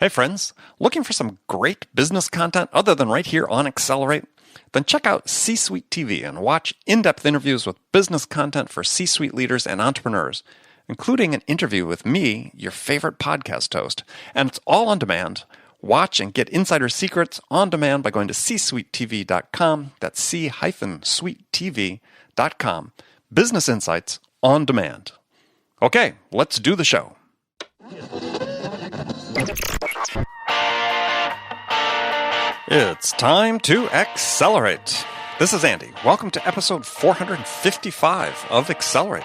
Hey friends, looking for some great business content other than right here on Accelerate? Then check out C-Suite TV and watch in-depth interviews with business content for C-Suite leaders and entrepreneurs, including an interview with me, your favorite podcast host. And it's all on demand. Watch and get insider secrets on demand by going to csuitetv.com. That's c-suitetv.com. Business insights on demand. Okay, let's do the show. It's time to accelerate. This is Andy. Welcome to episode 455 of Accelerate,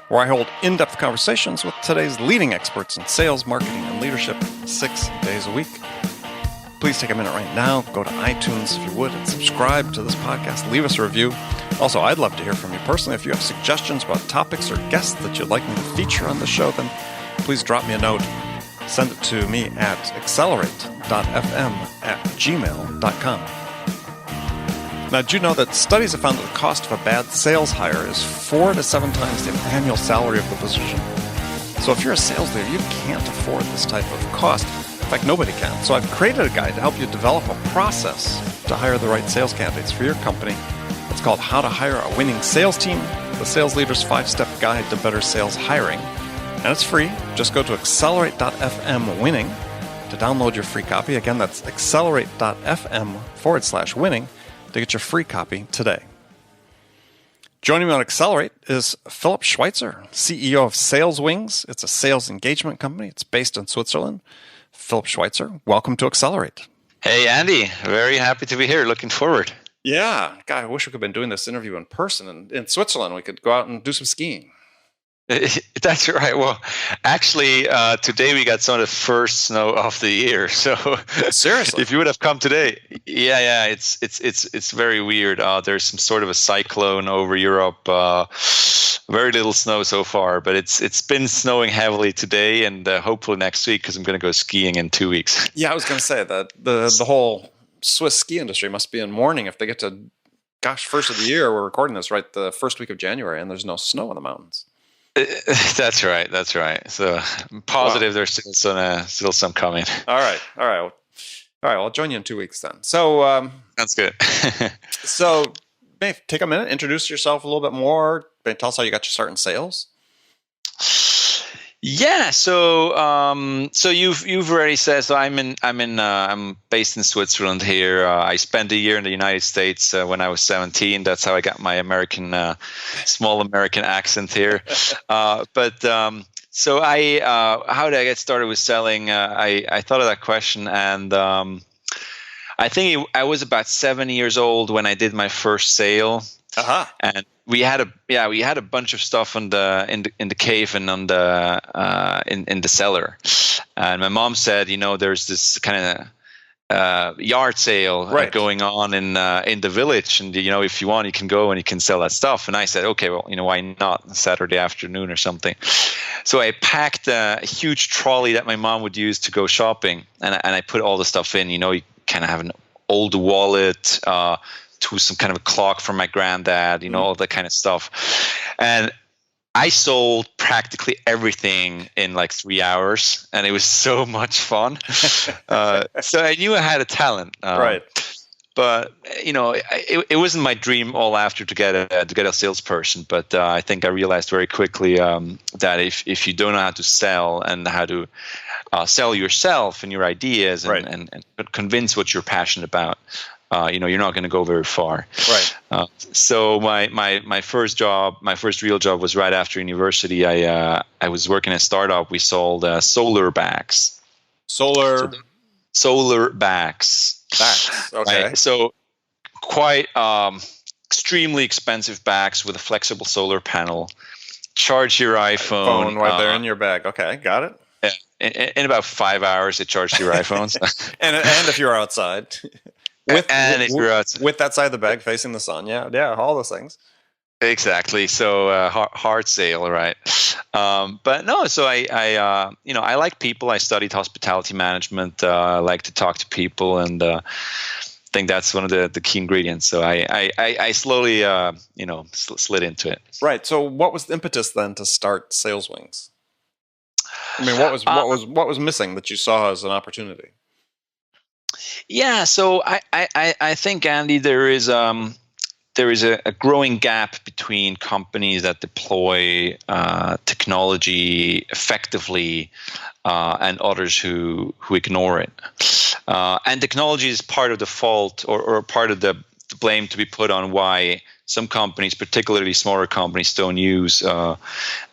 where I hold in-depth conversations with today's leading experts in sales, marketing, and leadership 6 days a week. Please take a minute right now, go to iTunes if you would, and subscribe to this podcast. Leave us a review. Also, I'd love to hear from you personally. If you have suggestions about topics or guests that you'd like me to feature on the show, then please drop me a note. Send it to me at accelerate.fm@gmail.com. Now, did you know that studies have found that the cost of a bad sales hire is 4 to 7 times the annual salary of the position? So if you're a sales leader, you can't afford this type of cost. In fact, nobody can. So I've created a guide to help you develop a process to hire the right sales candidates for your company. It's called How to Hire a Winning Sales Team, the Sales Leader's 5-Step Guide to Better Sales Hiring. And it's free. Just go to accelerate.fm/winning to download your free copy. Again, that's accelerate.fm/winning to get your free copy today. Joining me on Accelerate is Philip Schweizer, CEO of SalesWings. It's a sales engagement company. It's based in Switzerland. Philip Schweizer, welcome to Accelerate. Hey, Andy. Very happy to be here. Looking forward. Yeah. God, I wish we could have been doing this interview in person. In Switzerland, we could go out and do some skiing. That's right. Well, actually, today we got some of the first snow of the year. So seriously, if you would have come today, it's very weird. There's some sort of a cyclone over Europe. Very little snow so far, but it's been snowing heavily today, and hopefully next week because I'm going to go skiing in 2 weeks. Yeah, I was going to say that the whole Swiss ski industry must be in mourning if they get to, first of the year. We're recording this right the first week of January, and there's no snow in the mountains. That's right. So I'm positive there's still some coming. All right. Well, I'll join you in 2 weeks then. So sounds good. So maybe take a minute, introduce yourself a little bit more. Maybe tell us how you got your start in sales. Yeah. So you've already said. So I'm based in Switzerland here. I spent a year in the United States when I was 17. That's how I got my small American accent here. So how did I get started with selling? I thought of that question, and I think I was about 7 years old when I did my first sale. And we had a bunch of stuff in the cave and in the cellar, and my mom said, there's this kind of yard sale going on in the village, and if you want, you can go and you can sell that stuff. And I said, okay, well, why not Saturday afternoon or something? So I packed a huge trolley that my mom would use to go shopping, and I put all the stuff in. You kind of have an old wallet. To some kind of a clock from my granddad, all that kind of stuff. And I sold practically everything in like 3 hours, and it was so much fun. So I knew I had a talent. Right. But, it wasn't my dream all after to get a salesperson. But I think I realized very quickly that if you don't know how to sell and how to sell yourself and your ideas and convince what you're passionate about, you're not going to go very far. Right. So my first real job was right after university. I was working at a startup. We sold solar bags. Solar bags. Okay. Right? So quite extremely expensive bags with a flexible solar panel. Charge your iPhone right there in your bag. Okay, got it. Yeah. In about 5 hours, it charged your iPhones. and if you're outside. With that side of the bag facing the sun, yeah, all those things. Exactly. So hard sale, right? But no. So I like people. I studied hospitality management. I like to talk to people, and think that's one of the key ingredients. So I slowly slid into it. Right. So what was the impetus then to start SalesWings? I mean, what was missing that you saw as an opportunity? Yeah, so I think, Andy, there is a growing gap between companies that deploy technology effectively and others who ignore it. And technology is part of the fault or part of the blame to be put on why some companies, particularly smaller companies, don't use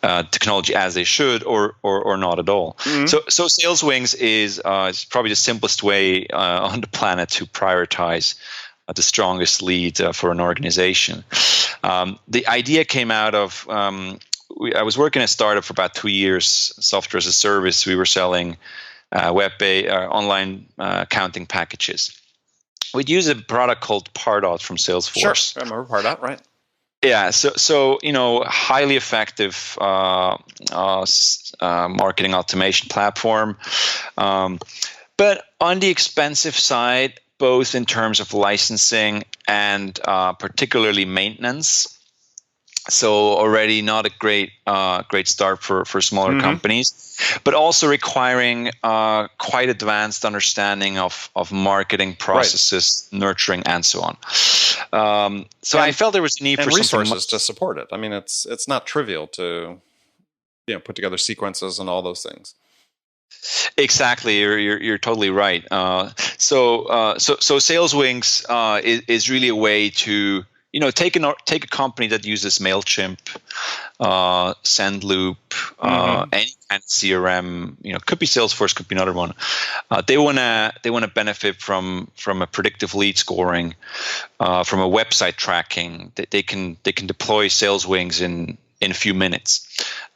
technology as they should or not at all. Mm-hmm. So SalesWings is probably the simplest way on the planet to prioritize the strongest lead for an organization. The idea came out of I was working at a startup for about 2 years, software as a service. We were selling web-based online accounting packages. We'd use a product called Pardot from Salesforce. Sure, I remember Pardot, right? Yeah, so highly effective marketing automation platform, but on the expensive side, both in terms of licensing and particularly maintenance. So already not a great start for smaller mm-hmm. companies, but also requiring quite advanced understanding of marketing processes, right. nurturing, and so on. So I felt there was a need for resources to support it. I mean, it's not trivial to put together sequences and all those things. Exactly, you're totally right. So SalesWings is really a way to take a company that uses MailChimp, SendLoop, mm-hmm. any kind of CRM. Could be Salesforce, could be another one. They wanna benefit from a predictive lead scoring, from a website tracking. They can deploy SalesWings in a few minutes.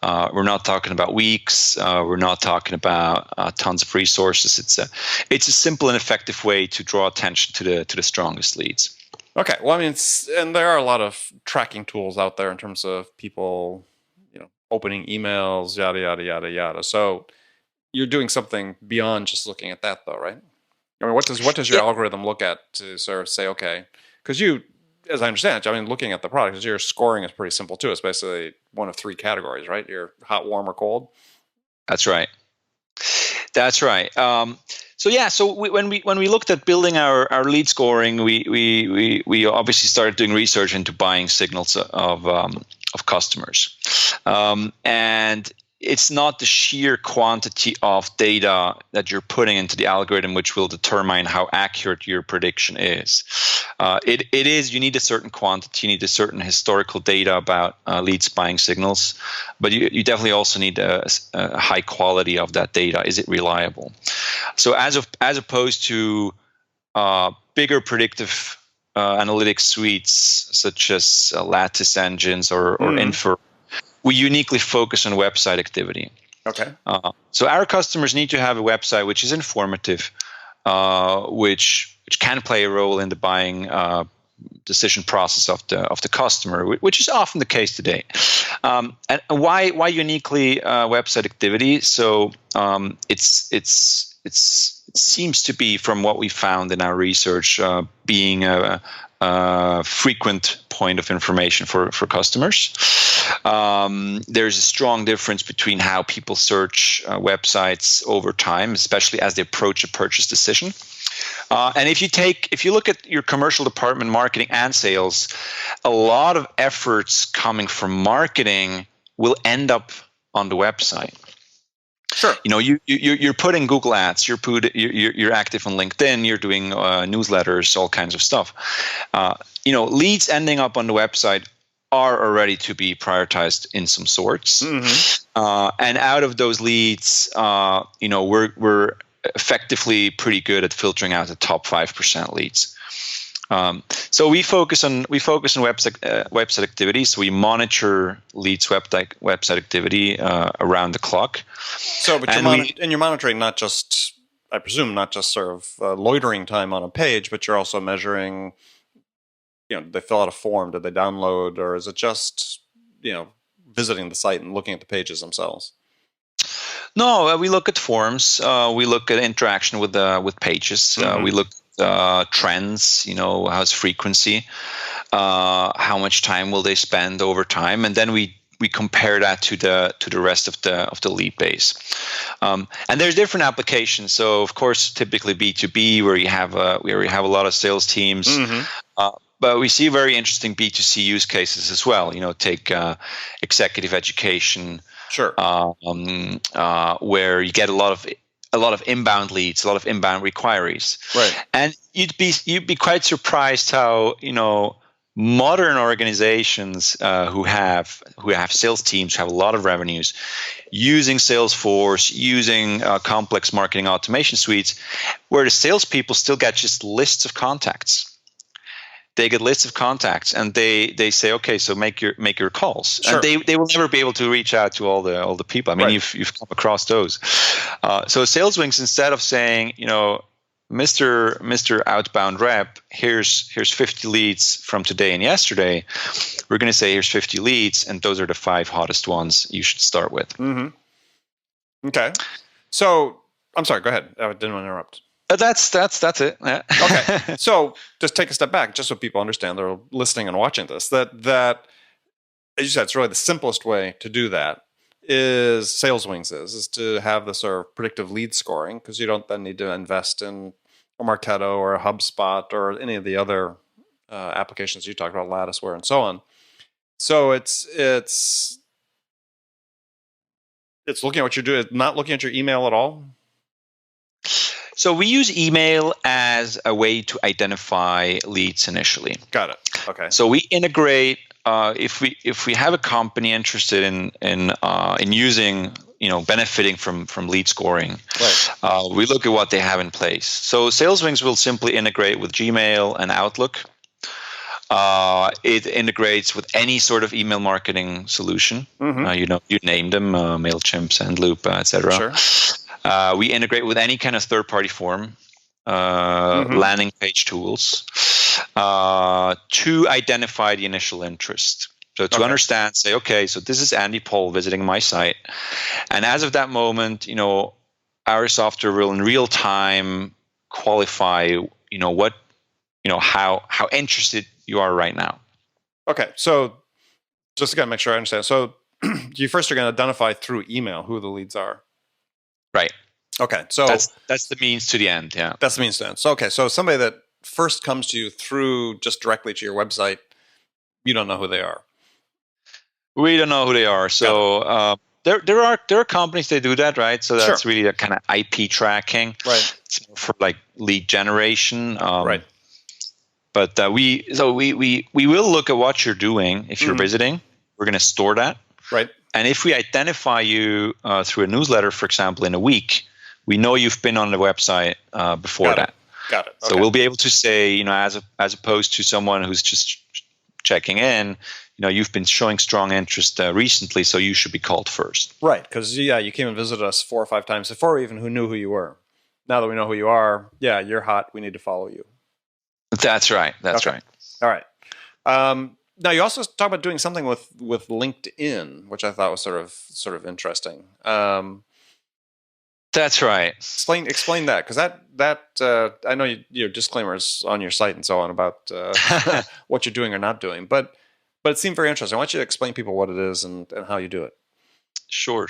We're not talking about weeks. We're not talking about tons of resources. It's a simple and effective way to draw attention to the strongest leads. Okay. Well, I mean, and there are a lot of tracking tools out there in terms of people, opening emails, yada yada yada yada. So you're doing something beyond just looking at that, though, right? I mean, what does your algorithm look at to sort of say, okay, because you, as I understand it, I mean, looking at the product, your scoring is pretty simple too. It's basically one of 3 categories, right? You're hot, warm, or cold. That's right. So when we looked at building our lead scoring, we obviously started doing research into buying signals of customers, and it's not the sheer quantity of data that you're putting into the algorithm which will determine how accurate your prediction is. It is, you need a certain quantity, you need a certain historical data about leads buying signals, but you definitely also need a high quality of that data. Is it reliable? So as opposed to bigger predictive analytics suites such as Lattice engines or Infer, we uniquely focus on website activity. Okay. So our customers need to have a website which is informative, which can play a role in the buying decision process of the customer, which is often the case today. And why uniquely website activity? So it seems to be, from what we found in our research, being a frequent point of information for customers. There's a strong difference between how people search websites over time, especially as they approach a purchase decision. And if you look at your commercial department, marketing and sales, a lot of efforts coming from marketing will end up on the website. Sure. You're putting Google ads, you're active on LinkedIn, you're doing newsletters, all kinds of stuff. Leads ending up on the website are already to be prioritized in some sorts. Mm-hmm. And out of those leads, we're effectively pretty good at filtering out the top 5% leads. So we focus on website activity. So we monitor leads website activity around the clock. So, but you're monitoring not just sort of loitering time on a page, but you're also measuring. Did they fill out a form? Did they download, or is it just visiting the site and looking at the pages themselves? No, we look at forms. We look at interaction with pages. Mm-hmm. We look at trends. How's frequency? How much time will they spend over time? And then we compare that to the rest of the lead base. And there's different applications. So of course, typically B2B, where you have a lot of sales teams. But we see very interesting B2C use cases as well. Take executive education, sure, where you get a lot of inbound leads, a lot of inbound inquiries, right? And you'd be quite surprised how modern organizations who have sales teams, have a lot of revenues, using Salesforce, using complex marketing automation suites, where the salespeople still get just lists of contacts. They get lists of contacts, and they say, okay, so make your calls, sure. And they will never be able to reach out to all the people. I mean, right. you've come across those. So SalesWings, instead of saying, Mr. Outbound Rep, here's 50 leads from today and yesterday, we're going to say here's 50 leads, and those are the 5 hottest ones you should start with. Okay. So I'm sorry. Go ahead. I didn't want to interrupt. That's it. Yeah. Okay. So just take a step back, just so people understand, they're listening and watching this, that as you said, it's really the simplest way to do that is SalesWings is to have the sort of predictive lead scoring, because you don't then need to invest in a Marketo or a HubSpot or any of the other applications you talked about, Latticeware and so on. So it's looking at what you're doing, not looking at your email at all. So we use email as a way to identify leads initially. Got it. Okay. So we integrate if we have a company interested in using, benefiting from lead scoring, right. We look at what they have in place. So SalesWings will simply integrate with Gmail and Outlook. It integrates with any sort of email marketing solution. You named them, MailChimp, Sendloop, etc. Sure. We integrate with any kind of third-party form, landing page tools, to identify the initial interest. So to understand, say, okay, so this is Andy Paul visiting my site, and as of that moment, our software will in real time qualify, how interested you are right now. Okay, so just to make sure I understand. So you first are going to identify through email who the leads are. Right. Okay. So that's the means to the end. Yeah. That's the means to the end. So, okay. So somebody that first comes to you through just directly to your website, you don't know who they are. We don't know who they are. So there are companies that do that, right? So that's really a kind of IP tracking, right? It's for like lead generation, right? But we will look at what you're doing if you're visiting. We're going to store that, right? And if we identify you through a newsletter, for example, in a week, we know you've been on the website before that. Got it. Okay. So we'll be able to say, as opposed to someone who's just checking in, you've been showing strong interest recently, so you should be called first. Right, because you came and visited us 4 or 5 times before we even knew who you were. Now that we know who you are, you're hot. We need to follow you. That's right. That's right. All right. Now you also talk about doing something with LinkedIn, which I thought was sort of interesting. That's right. Explain that, because that I know your disclaimers on your site and so on about what you're doing or not doing, but it seemed very interesting. I want you to explain to people what it is and how you do it. Sure.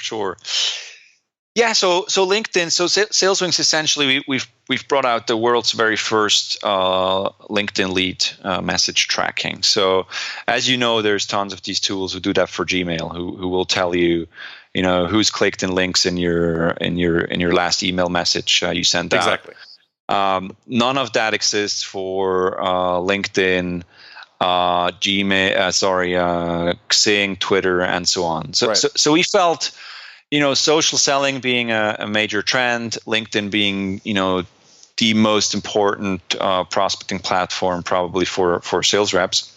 Yeah, so LinkedIn, so SalesWings, essentially we've brought out the world's very first LinkedIn lead message tracking. So as you know, there's tons of these tools who do that for Gmail, who will tell you, who's clicked in links in your last email message you sent out. Exactly. None of that exists for LinkedIn, Gmail, Xing, Twitter, and so on. So we felt, social selling being a major trend, LinkedIn being, the most important prospecting platform probably for sales reps.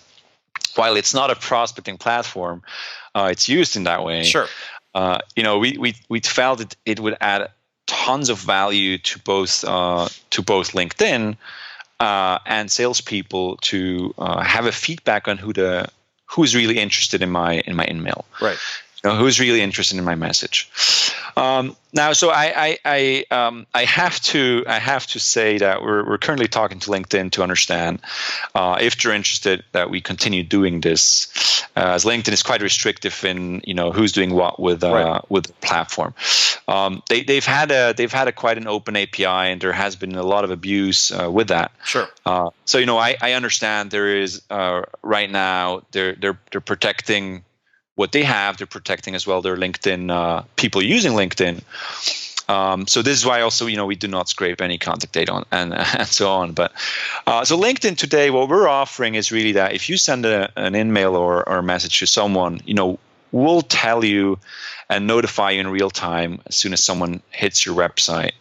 While it's not a prospecting platform, it's used in that way. Sure. We felt it would add tons of value to both LinkedIn and salespeople to have a feedback on who's really interested in my email. Right. Who's really interested in my message. Now, so I have to say that we're currently talking to LinkedIn to understand if they're interested that we continue doing this, as LinkedIn is quite restrictive in who's doing what with the platform. They've had a quite an open API, and there has been a lot of abuse with that. Sure. So I understand there is right now they're protecting what they have. They're protecting as well their LinkedIn people using LinkedIn. So this is why also we do not scrape any contact data on and so on. But so LinkedIn today, what we're offering is really that if you send an email or a message to someone, we'll tell you and notify you in real time as soon as someone hits your website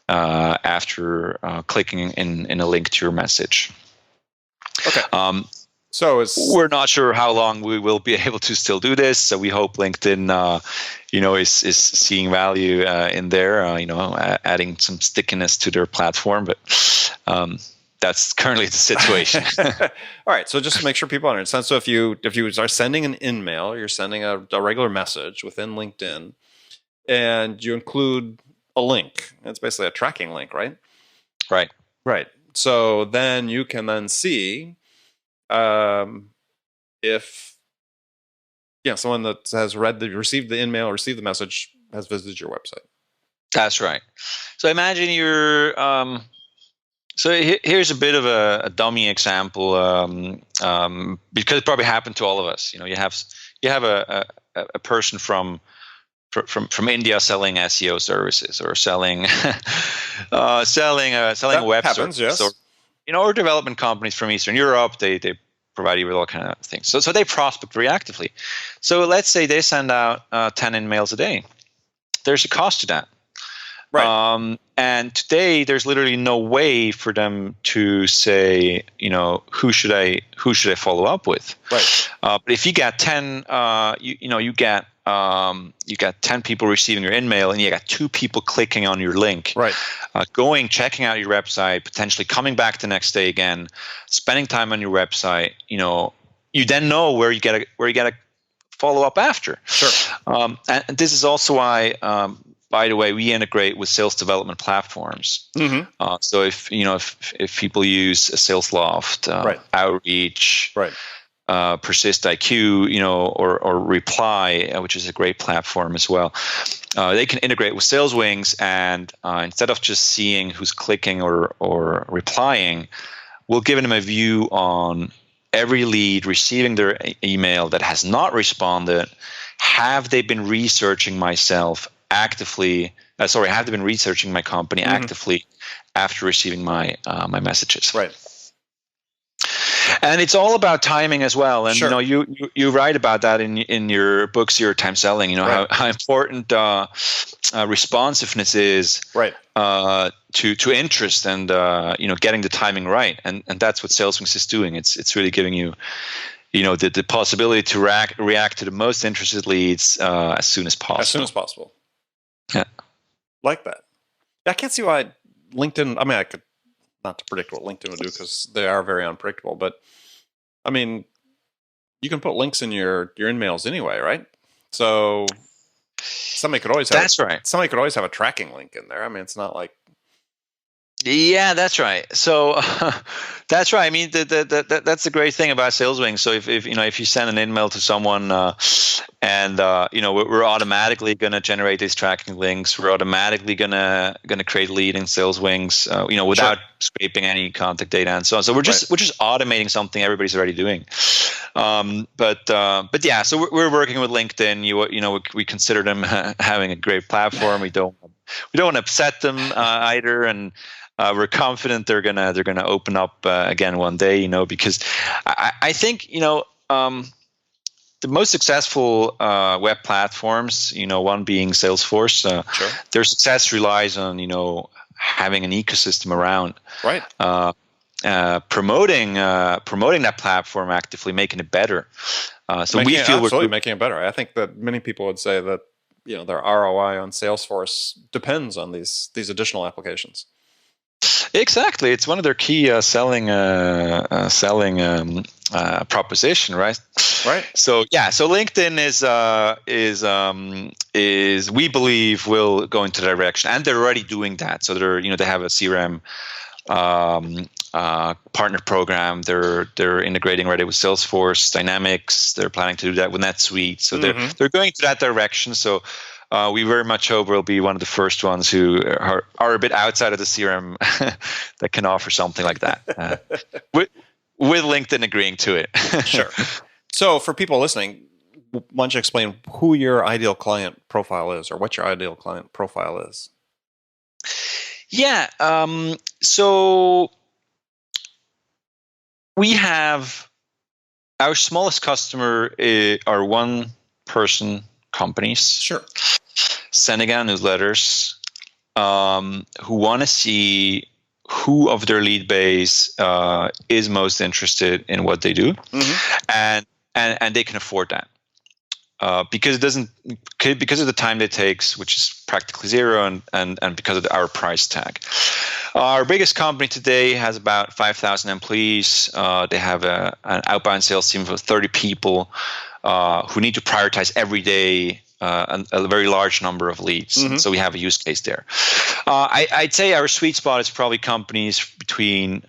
after clicking in a link to your message. Okay. So we're not sure how long we will be able to still do this. So we hope LinkedIn, is seeing value in there, adding some stickiness to their platform. But that's currently the situation. All right. So just to make sure people understand, so if you are sending an email, you're sending a regular message within LinkedIn, and you include a link. It's basically a tracking link, right? Right. Right. So then you can then see if someone that has received the email, received the message, has visited your website. That's right. So imagine you're. So here's a bit of a dummy example, because it probably happened to all of us. You have a person from India selling SEO services or selling selling a web happens, service, yes. or development companies from Eastern Europe. They provide you with all kind of things. So they prospect very actively. So let's say they send out 10 emails a day. There's a cost to that. Right. And today there's literally no way for them to say, who should I follow up with? Right. But if you get 10, you get 10 people receiving your email, and you got 2 people clicking on your link, right? Checking out your website, potentially coming back the next day again, spending time on your website. You then know where you get to follow up after. Sure. And this is also why. By the way, we integrate with sales development platforms. Mm-hmm. So if people use SalesLoft, right. Outreach, right. Persist IQ, or Reply, which is a great platform as well, they can integrate with SalesWings, and instead of just seeing who's clicking or replying, we'll give them a view on every lead receiving their email that has not responded. Have they been researching myself actively? Have they been researching my company actively after receiving my messages? Right. And it's all about timing as well. And sure. You write about that in your book, Zero Time Selling. right. how important responsiveness is, right. To interest, and getting the timing right. And that's what SalesWings is doing. It's really giving you the possibility to react to the most interested leads as soon as possible. As soon as possible. Yeah. Like that. I can't see why LinkedIn. I mean, I could not to predict what LinkedIn would do because they are very unpredictable. But I mean, you can put links in your emails anyway, right? So somebody could always have. That's right. Somebody could always have a tracking link in there. I mean, it's not like. Yeah, that's right. So that's right. I mean, that's the great thing about SalesWings. So if you send an email to someone, and we're automatically going to generate these tracking links. We're automatically going to create a lead in SalesWings, without scraping any contact data and so on. So we're just automating something everybody's already doing. But yeah, so we're working with LinkedIn. We consider them having a great platform. We don't want to upset them either, and we're confident they're gonna open up again one day. Because I think the most successful web platforms, one being Salesforce, their success relies on having an ecosystem around, right? Promoting that platform actively, making it better. So we feel absolutely making it better. I think that many people would say that their ROI on Salesforce depends on these additional applications. Exactly, it's one of their key selling proposition, right? Right. So yeah, so LinkedIn is we believe will go into that direction, and they're already doing that. So they have a CRM partner program. They're integrating already with Salesforce Dynamics. They're planning to do that with NetSuite. So they're going to that direction. So we very much hope we'll be one of the first ones who are a bit outside of the CRM that can offer something like that. With LinkedIn agreeing to it. Sure. So for people listening, why don't you explain who your ideal client profile is, or what your ideal client profile is? Yeah. So we have our smallest customer are one-person companies. Sure. Sending out newsletters who want to see who of their lead base is most interested in what they do, and they can afford that because because of the time it takes, which is practically zero, and because of our price tag. Our biggest company today has about 5,000 employees. They have an outbound sales team of 30 people who need to prioritize every day a very large number of leads. So we have a use case there. I'd say our sweet spot is probably companies between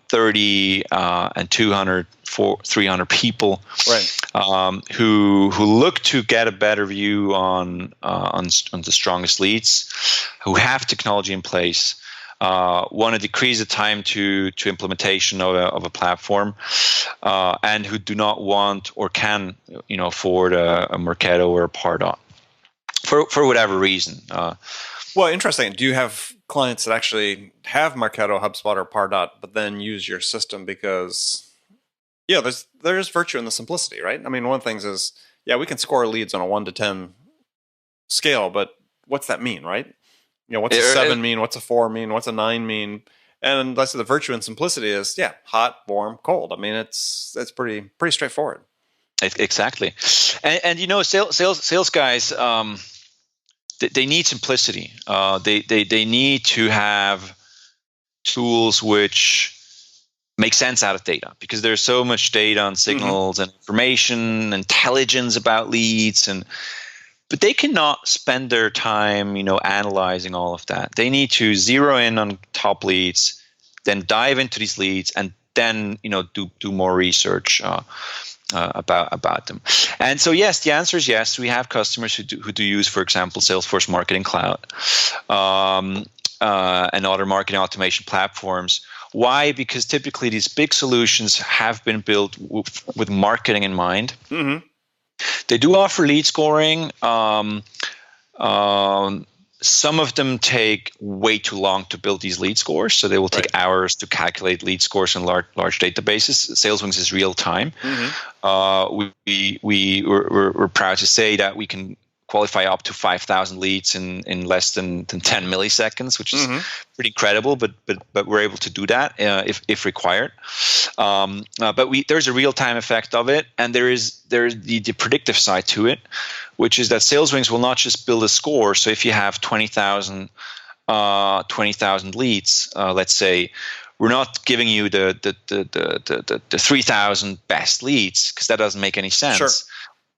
30 and 200, 300 people, right? Who look to get a better view on the strongest leads, who have technology in place, want to decrease the time to implementation of a platform, and who do not want or can afford a Marketo or a Pardot for whatever reason. Well, interesting. Do you have clients that actually have Marketo, HubSpot, or Pardot, but then use your system because, there's virtue in the simplicity, right? I mean, one of the things is, we can score leads on a 1 to 10 scale, but what's that mean, right? What's a 7 mean? What's a 4 mean? What's a 9 mean? And that's the virtue and simplicity is, hot, warm, cold. I mean, it's pretty straightforward. Exactly, and sales guys. They need simplicity. They need to have tools which make sense out of data, because there's so much data and signals and information, intelligence about leads, but they cannot spend their time, analyzing all of that. They need to zero in on top leads, then dive into these leads, and then do more research about them. And so yes, the answer is yes. We have customers who do use, for example, Salesforce Marketing Cloud and other marketing automation platforms. Why? Because typically these big solutions have been built with marketing in mind. They do offer lead scoring. Some of them take way too long to build these lead scores, so they will take hours to calculate lead scores in large databases. SalesWings is real time. We're proud to say that we can qualify up to 5,000 leads in less than 10 milliseconds, which is pretty incredible. But we're able to do that if required. But there's a real time effect of it, and there's the predictive side to it, which is that SalesWings will not just build a score. So if you have 20,000 leads, let's say, we're not giving you the 3,000 best leads, because that doesn't make any sense. Sure.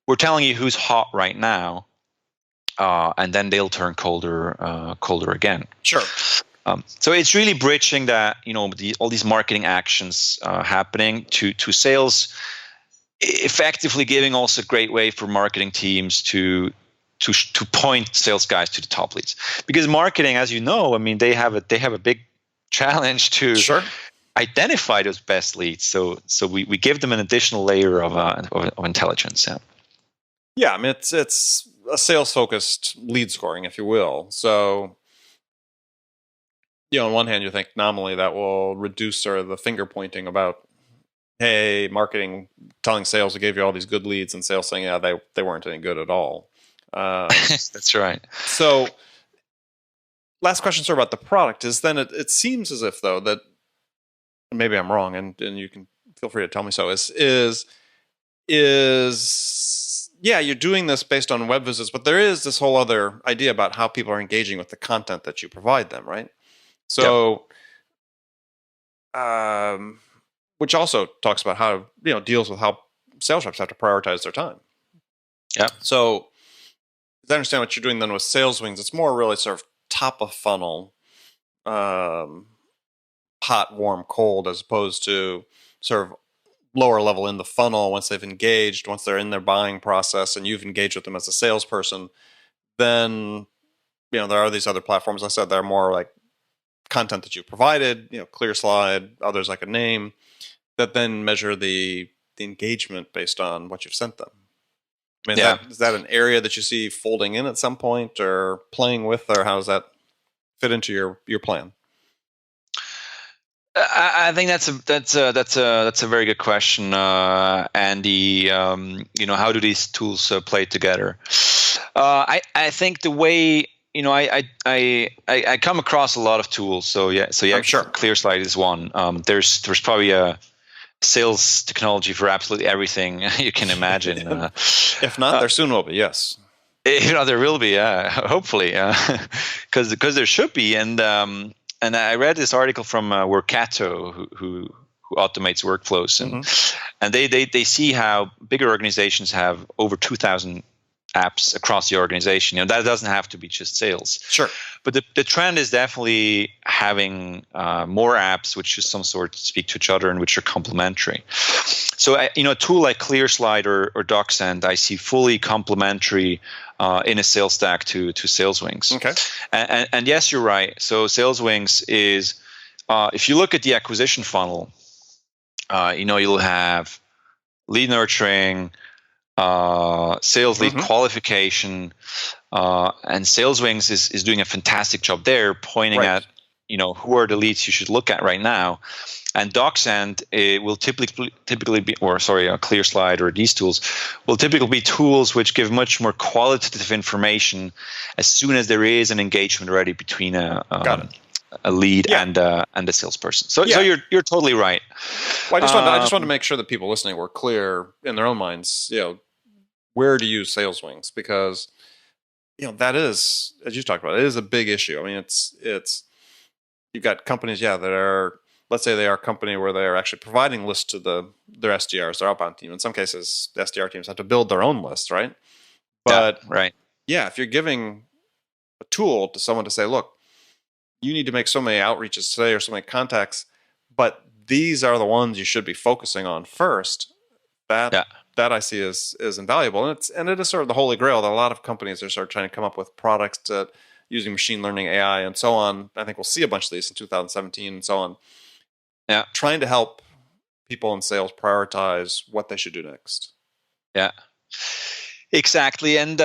We're telling you who's hot right now, and then they'll turn colder again. Sure. So it's really bridging that, all these marketing actions happening to sales, effectively giving also a great way for marketing teams to point sales guys to the top leads, because marketing, as you know, I mean, they have a big challenge to identify those best leads. So we give them an additional layer of intelligence. Yeah, I mean, it's a sales-focused lead scoring, if you will. So, on one hand, you think nominally that will reduce sort of the finger pointing about, hey, marketing telling sales we gave you all these good leads, and sales saying, they weren't any good at all. That's right. So, last question, sort of about the product is then it seems as if, though, that maybe I'm wrong, and you can feel free to tell me so, is you're doing this based on web visits, but there is this whole other idea about how people are engaging with the content that you provide them, right? So, which also talks about how, deals with how sales reps have to prioritize their time. Yeah. So, as I understand what you're doing then with SalesWings, it's more really sort of top of funnel, hot, warm, cold, as opposed to sort of lower level in the funnel. Once they've engaged, once they're in their buying process and you've engaged with them as a salesperson, then, there are these other platforms. I said they're more like content that you provided, clear slide, others like a name, that then measure the engagement based on what you've sent them. I mean, is that an area that you see folding in at some point or playing with, or how does that fit into your plan? I think that's a very good question, Andy. How do these tools play together? I think the way I come across a lot of tools. So I'm sure. ClearSlide is one. There's probably a sales technology for absolutely everything you can imagine. If not, there soon will be. Yes. There will be. Hopefully, because there should be. And I read this article from Workato, who automates workflows, and they see how bigger organizations have over 2,000 apps across the organization. That doesn't have to be just sales. Sure. But the trend is definitely having more apps which of some sort speak to each other and which are complementary. So a tool like ClearSlide or DocSend, I see fully complementary in a sales stack to SalesWings. Okay. And yes, you're right. So SalesWings is, if you look at the acquisition funnel, you'll have lead nurturing, sales lead qualification, and SalesWings is doing a fantastic job there, pointing at who are the leads you should look at right now. And DocSend will typically be, ClearSlide or these tools will typically be tools which give much more qualitative information as soon as there is an engagement already between a lead and a salesperson. So you're totally right. Well, I just want to make sure that people listening were clear in their own minds, where to use SalesWings, because that is, as you talked about, it is a big issue. I mean, it's you've got companies, that are, let's say they are a company where they are actually providing lists to their SDRs, their outbound team. In some cases, the SDR teams have to build their own lists, right? But if you're giving a tool to someone to say, look, you need to make so many outreaches today or so many contacts, but these are the ones you should be focusing on first. That I see is invaluable, and it is sort of the holy grail that a lot of companies are sort of trying to come up with products that using machine learning, AI, and so on. I think we'll see a bunch of these in 2017 and so on. Yeah, trying to help people in sales prioritize what they should do next. Yeah, exactly, and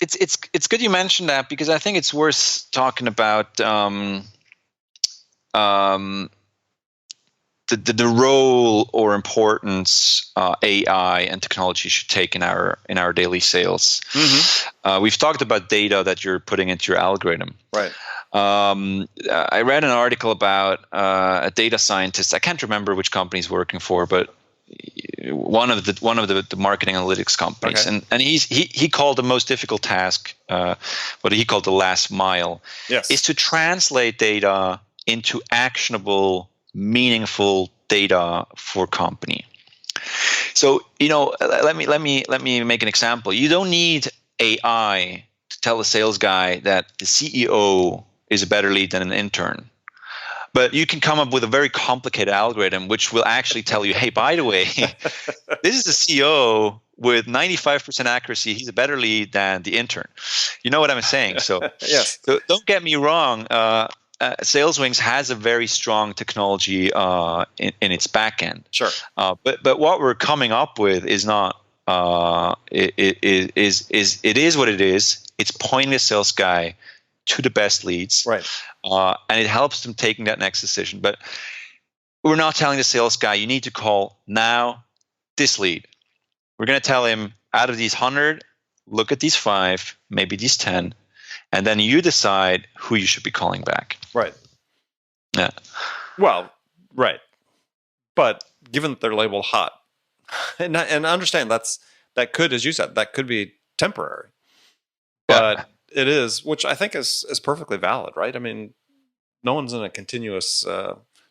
it's good you mentioned that, because I think it's worth talking about the role or importance AI and technology should take in our daily sales. We've talked about data that you're putting into your algorithm. Right. I read an article about a data scientist. I can't remember which company he's working for, but one of the marketing analytics companies, and he called the most difficult task, what he called the last mile, is to translate data into actionable, meaningful data for company. So let me make an example. You don't need AI to tell a sales guy that the CEO is a better lead than an intern. But you can come up with a very complicated algorithm which will actually tell you, hey, by the way, this is the CEO with 95% accuracy. He's a better lead than the intern. You know what I'm saying? So, yes. So don't get me wrong. SalesWings has a very strong technology in its backend. Sure. But what we're coming up with is not. It is what it is. It's pointing the sales guy to the best leads, right? And it helps them taking that next decision. But we're not telling the sales guy, you need to call now this lead. We're going to tell him, out of these 100, look at these 5, maybe these 10, and then you decide who you should be calling back. Right. Yeah. Well, right. But given that they're labeled hot, and understand that could, as you said, that could be temporary. But it is, which I think is perfectly valid, right? I mean, No one's in a continuous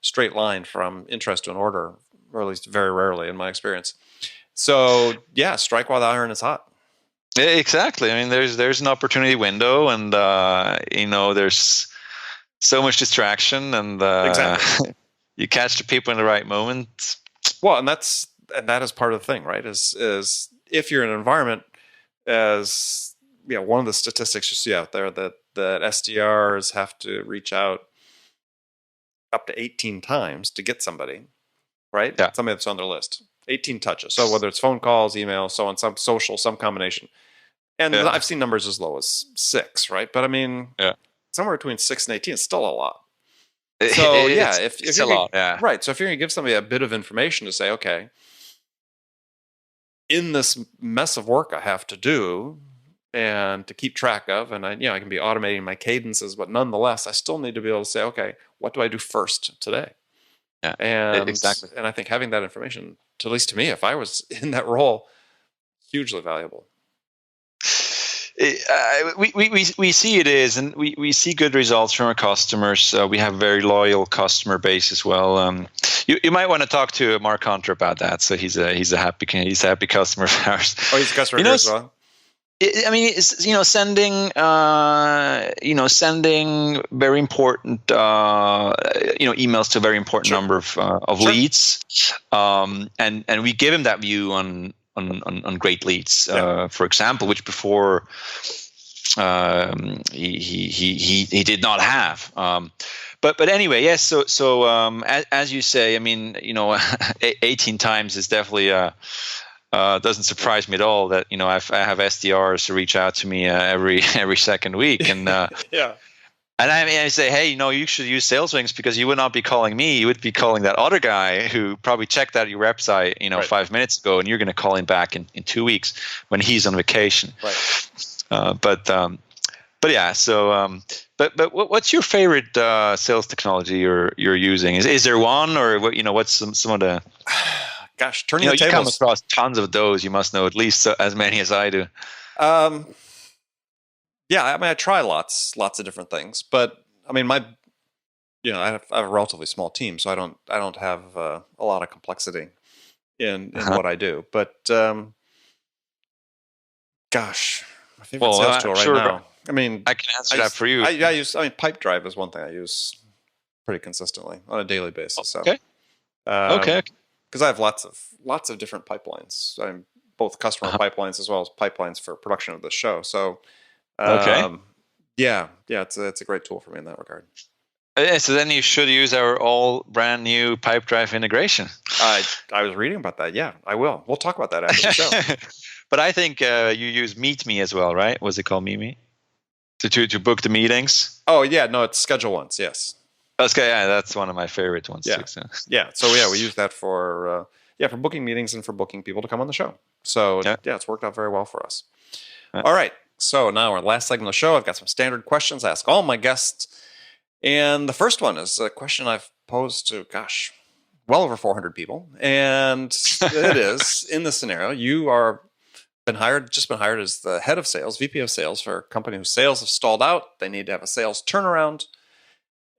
straight line from interest to an order, or at least very rarely in my experience. So yeah, strike while the iron is hot. Exactly. I mean, there's an opportunity window, and there's so much distraction, and Exactly. you catch the people in the right moment. Well, and that is part of the thing, right? Is if you're in an environment, as one of the statistics you see out there that SDRs have to reach out up to 18 times to get somebody, right? Yeah. Somebody that's on their list. 18 touches. So whether it's phone calls, email, so on, some social, some combination. And I've seen numbers as low as 6, right? But I mean, somewhere between 6 and 18 is still a lot. So if it's you're a lot, yeah. Right. So if you're going to give somebody a bit of information to say, okay, in this mess of work I have to do and to keep track of, and I can be automating my cadences, but nonetheless, I still need to be able to say, okay, what do I do first today? Yeah, and exactly. And I think having that information, at least to me, if I was in that role, hugely valuable. We see it is, and we see good results from our customers. We have a very loyal customer base as well. You might want to talk to Mark Hunter about that. So he's a happy customer of ours. Oh, he's a customer here as well. I mean, it's, sending very important emails to a very important number of leads, and we give him that view on great leads, for example, which before he did not have. But anyway, yes. So as you say, I mean, 18 times is definitely doesn't surprise me at all that I have SDRs to reach out to me every second week, and And I say, hey, you should use SalesWings because you would not be calling me. You would be calling that other guy who probably checked out your website, 5 minutes ago, and you're going to call him back in 2 weeks when he's on vacation. Right. But yeah. So, but what's your favorite sales technology you're using? Is there one, or what's some of the? Gosh, turning the tables. You come across tons of those. You must know at least as many as I do. Yeah, I mean, I try lots of different things, but I mean, I have a relatively small team, so I don't have a lot of complexity in what I do. But gosh, my favorite sales tool right now. I mean, I can answer that for you. I use Pipedrive is one thing I use pretty consistently on a daily basis. Okay. So, okay. Because I have lots of different pipelines. I'm both customer pipelines as well as pipelines for production of the show. So. Yeah, it's a great tool for me in that regard. So then you should use our all brand new Pipedrive integration. I was reading about that. Yeah, I will. We'll talk about that after the show. But I think you use Meet Me as well, right? Was it called Meet Me? To book the meetings? Oh yeah, no, it's Schedule Once. Yes. Okay, yeah, that's one of my favorite ones. Yeah, too, so. Yeah. So we use that for booking meetings and for booking people to come on the show. So it's worked out very well for us. All right. So now our last segment of the show, I've got some standard questions I ask all my guests. And the first one is a question I've posed to, well over 400 people. And it is, in this scenario, you are been hired as the head of sales, VP of sales for a company whose sales have stalled out. They need to have a sales turnaround.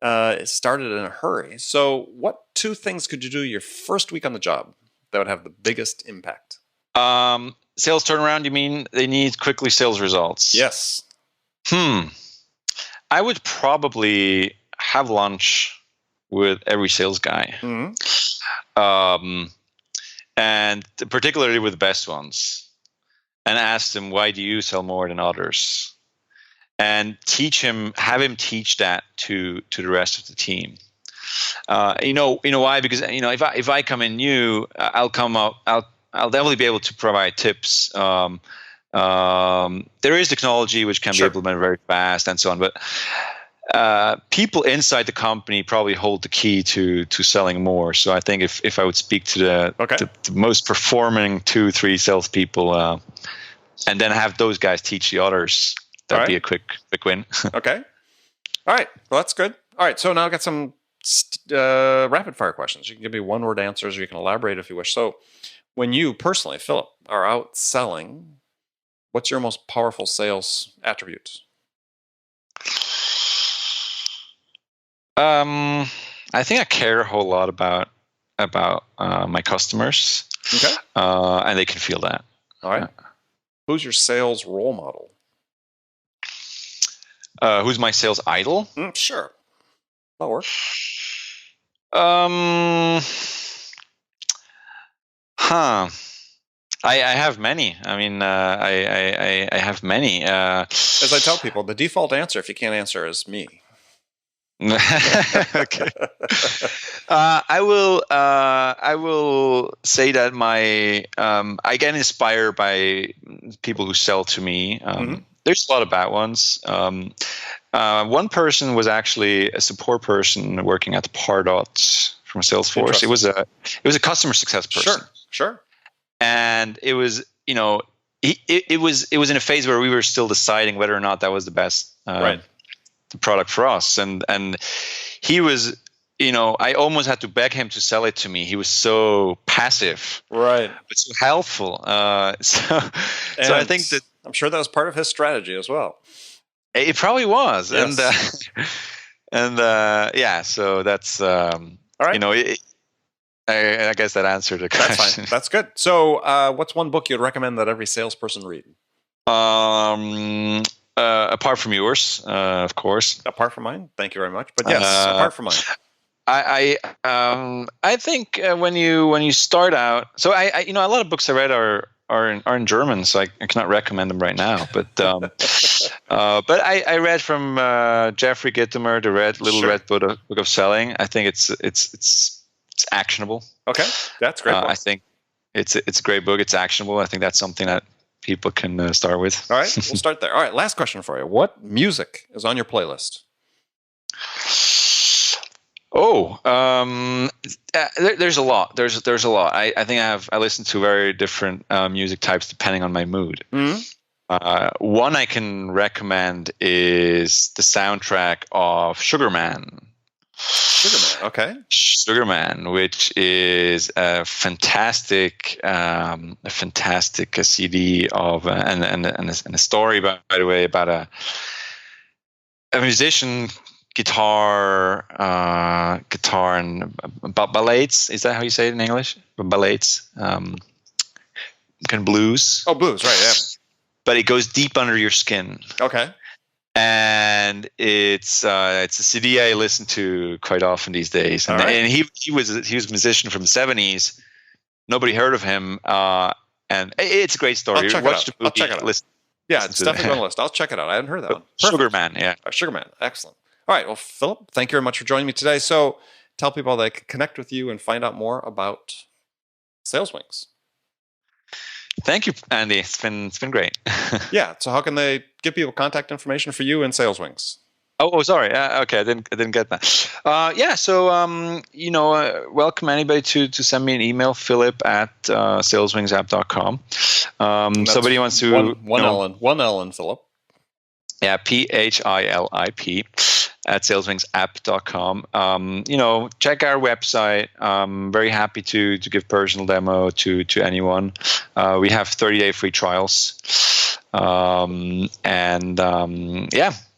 It started in a hurry. So what 2 things could you do your first week on the job that would have the biggest impact? Sales turnaround, you mean they need quickly sales results? Yes. I would probably have lunch with every sales guy. Mm-hmm. And particularly with the best ones, and ask them, why do you sell more than others? And have him teach that to the rest of the team. Why? Because if I come in new, I'll definitely be able to provide tips. There is technology which can be implemented very fast and so on, but people inside the company probably hold the key to selling more. So I think if I would speak to the most performing 2-3 salespeople, and then have those guys teach the others, that'd be a quick win. Okay. All right. Well, that's good. All right. So now I've got some rapid fire questions. You can give me 1-word answers, or you can elaborate if you wish. So, when you personally, Philip, are out selling, what's your most powerful sales attribute? I think I care a whole lot about my customers. Okay. And they can feel that. All right. Who's your sales role model? Who's my sales idol? Sure. That'll work. I have many. I mean, I have many. As I tell people, the default answer, if you can't answer, is me. Okay. I will say that I get inspired by people who sell to me. There's a lot of bad ones. One person was actually a support person working at Pardot from Salesforce. It was a customer success person. Sure. And it was, it was in a phase where we were still deciding whether or not that was the best product for us. And he was, I almost had to beg him to sell it to me. He was so passive, right, but so helpful. So I think that I'm sure that was part of his strategy as well. It probably was, yes. Yeah. So that's all right. I guess that answered the question. That's fine. That's good. So, what's one book you'd recommend that every salesperson read? Apart from yours, of course. Apart from mine, thank you very much. But yes, apart from mine, I think when you start out, so I a lot of books I read are in German, so I cannot recommend them right now. But but I read from Jeffrey Gitomer, the Red Book of Selling. I think it's actionable. Okay, that's great. I think it's a great book. It's actionable. I think that's something that people can start with. All right, we'll start there. All right, last question for you. What music is on your playlist? Oh, there's a lot. There's a lot. I think I listen to very different music types depending on my mood. One I can recommend is the soundtrack of Sugarman. Sugarman, okay. Sugarman, which is a fantastic CD of and a story, by the way, about a musician, guitar and ballades. Is that how you say it in English? Ballades, kind of blues. Oh, blues, right? Yeah. But it goes deep under your skin. Okay. And it's a CD I listen to quite often these days. And, and he was a musician from the 70s. Nobody heard of him, and it's a great story. I'll check it out. Yeah, it's definitely on the list. I'll check it out. I hadn't heard that one. Sugarman, yeah. Sugarman, excellent. All right, well, Philip, thank you very much for joining me today. So tell people they can connect with you and find out more about SalesWings. Thank you, Andy. It's been great. Yeah. So how can they give people contact information for you and SalesWings? Oh, sorry. Okay, I didn't get that. Yeah. So welcome anybody to send me an email, philip@saleswingsapp.com. Somebody wants to one L in Philip. Yeah, PHILIP @saleswingsapp.com. Check our website. Very happy to give personal demo to anyone. We have 30-day free trials.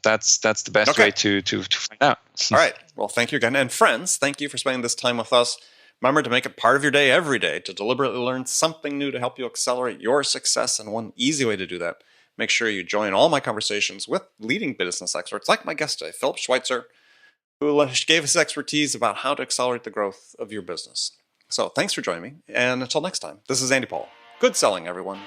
That's the best way to find out. All right. Well, thank you again. And friends, thank you for spending this time with us. Remember to make it part of your day every day to deliberately learn something new to help you accelerate your success. And one easy way to do that, make sure you join all my conversations with leading business experts like my guest today, Philip Schweizer, who gave us expertise about how to accelerate the growth of your business. So thanks for joining me. And until next time, this is Andy Paul. Good selling, everyone.